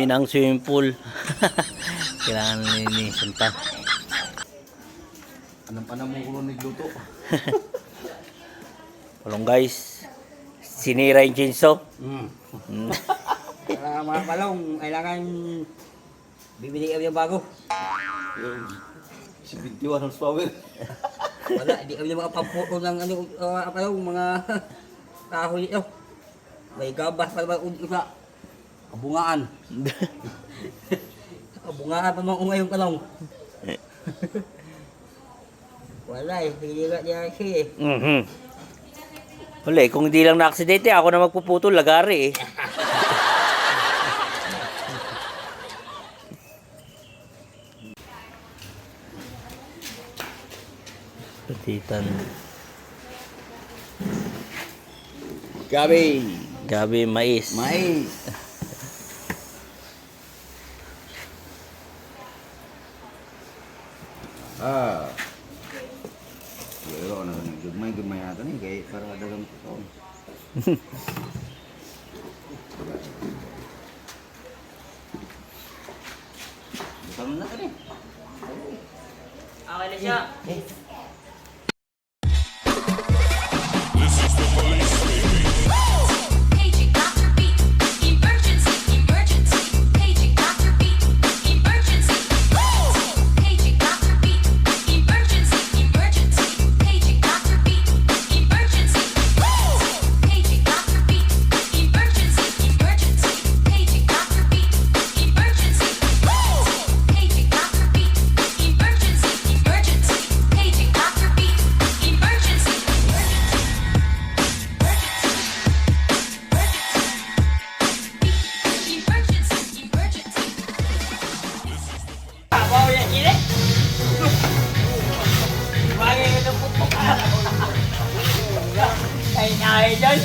kami ng swimming pool. Kailangan nilinisan pa. Anong pa naman ulo nagluto? Palong guys. Sinira yung chainsaw. Mga palong, kailangan bibili kami ng bago. Si 21 horsepower. Wala, hindi kami makapamputo ng palong, mga kahoy ito. May gabas pa naman sa kabungaan. Kabungaan pa naman ngayong palong. Wala eh, pinira niya siya eh. Wala kung hindi lang na-aksidente, ako na magpuputol, lagari eh. Petitan. Gabi. Gabi, mais. Mais. Pero ano, gumay natin eh, kaya para dagang ito. Butang na natin eh. Okay na siya. Paging Dr. Beat, emergency, emergency. Paging Dr. Beat, emergency. Paging Dr. Beat, emergency, emergency. Paging Dr. Beat, emergency. Paging Dr. Beat, emergency, emergency. Paging Dr. Beat, emergency. Paging Dr. Beat, emergency, emergency. Paging Dr. Beat, emergency. Emergency, emergency. Wow, yan sila. Bagay ito po po ka. Ay, dyan.